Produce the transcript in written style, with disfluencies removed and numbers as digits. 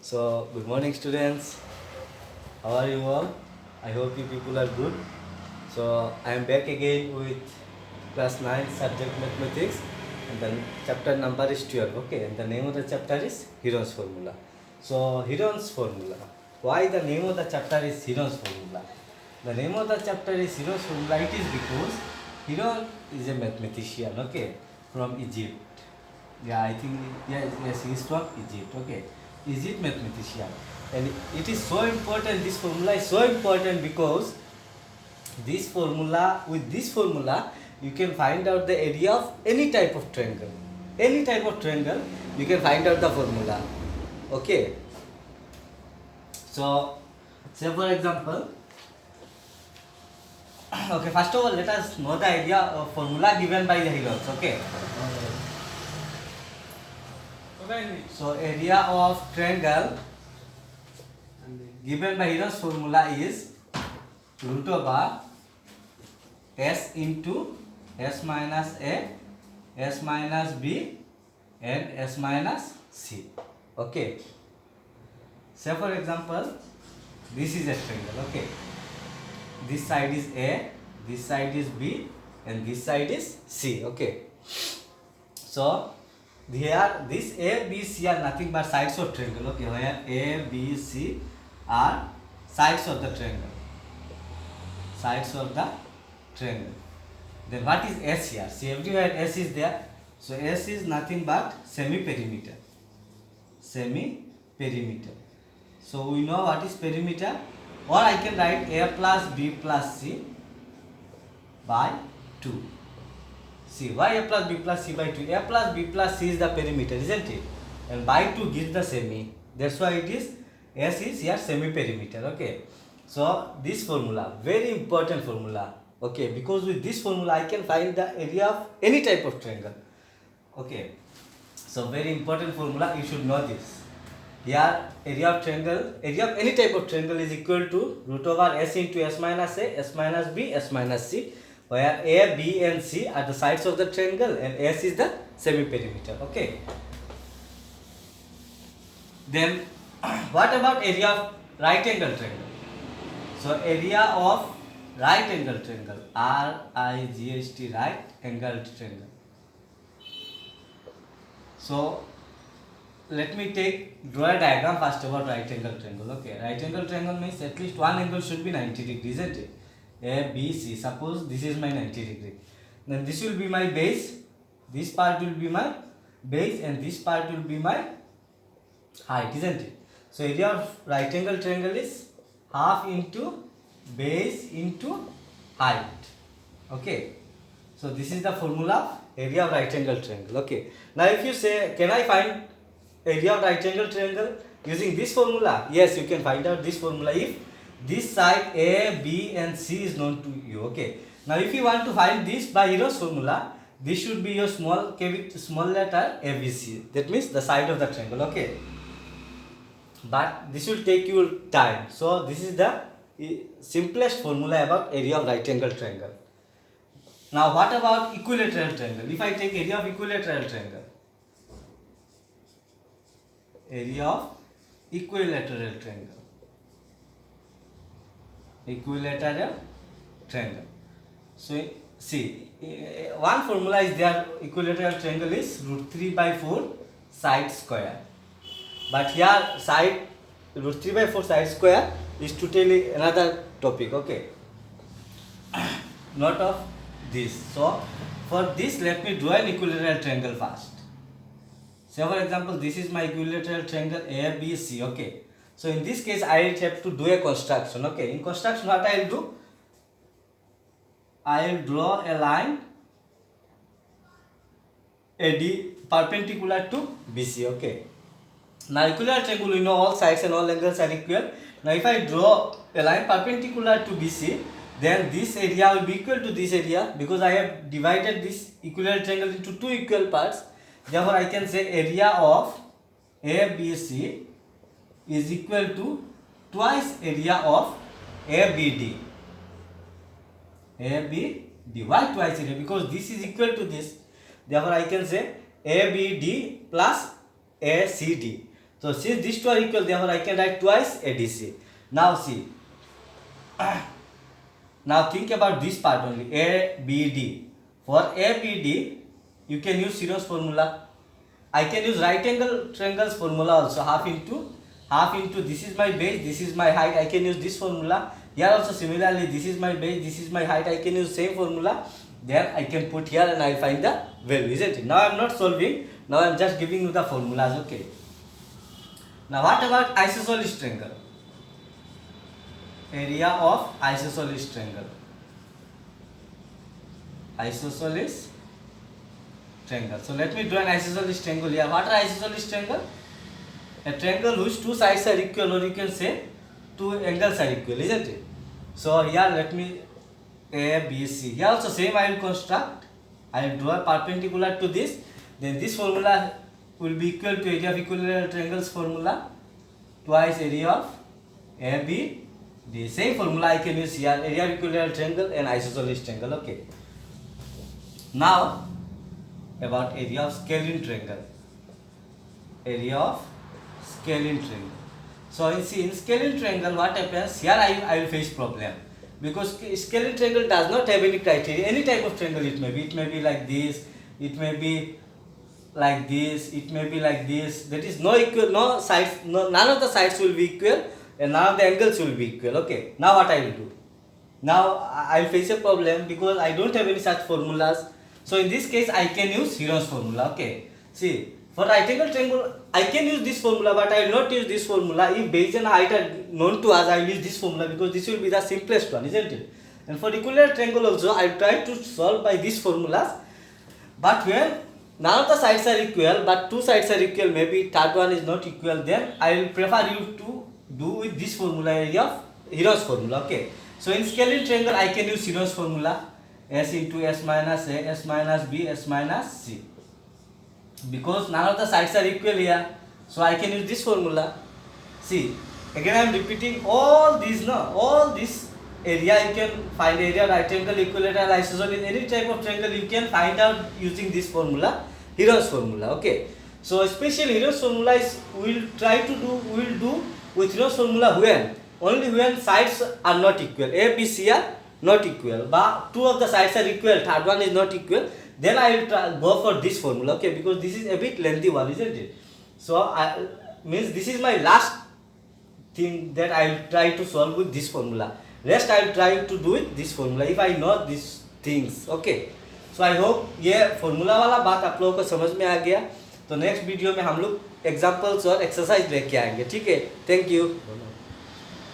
So, good morning, students. How are you all? I hope you people are good. So, I am back again with class 9 subject mathematics, and then chapter number is 12. Okay, and the name of the chapter is Heron's formula. So, Heron's formula. Why the name of the chapter is Heron's formula? The name of the chapter is Heron's formula. It is because Heron is a mathematician, okay, from Egypt. Yeah, I think yes, he is from Egypt. Okay, Egypt mathematician, and it is so important. This formula is so important because with this formula, you can find out the area of any type of triangle. Any type of triangle, you can find out the formula. Okay. So, say for example, okay. First of all, let us know the area of formula given by the Heroes. Okay. So area of triangle given by Heron's formula is root over s into s minus a, s minus b, and s minus c. Okay. Say for example, this is a triangle. Okay. This side is a, this side is b, and this side is c. Okay. So here this a, b, c are nothing but sides of triangle. Okay, where a, b, c are sides of the triangle. Sides of the triangle. Then what is s here? See, everywhere s is there. So s is nothing but semi-perimeter. Semi-perimeter. So we know what is perimeter, or I can write a plus b plus c by 2. See, why a plus b plus c by 2? A plus b plus c is the perimeter, isn't it? And by 2 gives the semi. That's why it is S is here semi-perimeter. Okay. So this formula, very important formula. Okay, because with this formula I can find the area of any type of triangle. Okay. So very important formula, you should know this. Here area of triangle, area of any type of triangle is equal to root over s into s minus a, s minus b, s minus c, where a, b and c are the sides of the triangle and s is the semi-perimeter. Okay. Then what about area of right angle triangle? So area of right angle triangle, RIGHT, right angle triangle. So let me draw a diagram first about right angle triangle. Okay, right angle triangle means at least one angle should be 90 degrees, isn't it? A, B, C. Suppose this is my 90 degree. Then this will be my base. This part will be my base, and this part will be my height, isn't it? So area of right angle triangle is half into base into height. Okay. So this is the formula of area of right angle triangle. Okay. Now if you say, can I find area of right angle triangle using this formula? Yes, you can find out this formula if this side A, B and C is known to you. Okay. Now if you want to find this by Heron's formula, this should be your small letter ABC. That means the side of the triangle. Okay. But this will take you time. So this is the simplest formula about area of right angle triangle. Now what about equilateral triangle? If I take area of equilateral triangle, area of equilateral triangle, equilateral triangle. So see, one formula is there. Equilateral triangle is root 3 by 4 side square. But here side root 3 by 4 side square is totally another topic. Okay. Not of this. So for this, let me draw an equilateral triangle first. Say for example, this is my equilateral triangle ABC. Okay. So in this case, I will have to do a construction. Okay. In construction, what I will do? I will draw a line AD perpendicular to BC. Okay. Now equilateral triangle, we know all sides and all angles are equal. Now if I draw a line perpendicular to BC, then this area will be equal to this area because I have divided this equilateral triangle into two equal parts. Therefore I can say area of ABC is equal to twice area of ABD. ABD. Why twice area? Because this is equal to this. Therefore I can say ABD plus ACD. So since these two are equal, therefore I can write twice ADC. Now see. Now think about this part only, ABD. For ABD, you can use Sirot's formula. I can use right angle triangles formula also, half into this is my base, this is my height. I can use this formula. Here also similarly, this is my base, this is my height. I can use same formula. Then I can put here and I find the value, isn't it? Now I am not solving. Now I am just giving you the formulas. Okay. Now what about isosceles triangle? Area of isosceles triangle. Isosceles triangle. So let me draw an isosceles triangle here. What are isosceles triangle? A triangle whose two sides are equal, or you can say two angles are equal, isn't it? So here let me A, B, C. Here also same I will construct. I will draw perpendicular to this. Then this formula will be equal to area of equilateral triangles formula twice area of AB. The same formula I can use here, area of equilateral triangle and isosceles triangle. Okay. Now about area of scalene triangle. Area of scalene triangle. So in scalene triangle, what happens here? I will face problem because scalene triangle does not have any criteria. Any type of triangle it may be. It may be like this. It may be like this. It may be like this. That is no equal. No sides. No, none of the sides will be equal, and none of the angles will be equal. Okay. Now what I will do? Now I will face a problem because I don't have any such formulas. So in this case, I can use Heron's formula. Okay. See, for right angle triangle, I can use this formula, but I will not use this formula. If base and height are known to us, I will use this formula because this will be the simplest one, isn't it? And for equilateral triangle also, I will try to solve by these formulas. But when none of the sides are equal, but two sides are equal, maybe third one is not equal, then I will prefer you to do with this formula, area of Heron's formula. Okay. So in scalene triangle, I can use Heron's formula. S into S minus A, S minus B, S minus C. Because none of the sides are equal here, so I can use this formula. See, again I am repeating all these now. All this area you can find area, right angle, equilateral, isosceles, any type of triangle you can find out using this formula, Heron's formula. Okay. So especially Heron's formula is we will do with Heron's formula when only when sides are not equal. A, B, C are not equal, but two of the sides are equal, third one is not equal, then I will go for this formula. Okay, because this is a bit lengthy one, isn't it? So means this is my last thing that I will try to solve with this formula. Rest I will try to do with this formula if I know these things. Okay. So I hope ये formula वाला बात आप लोगों को समझ में आ गया. तो नेक्स्ट वीडियो में हम लोग एग्जाम्पल्स और एक्सरसाइज लेके आएंगे. ठीक है. Thank you.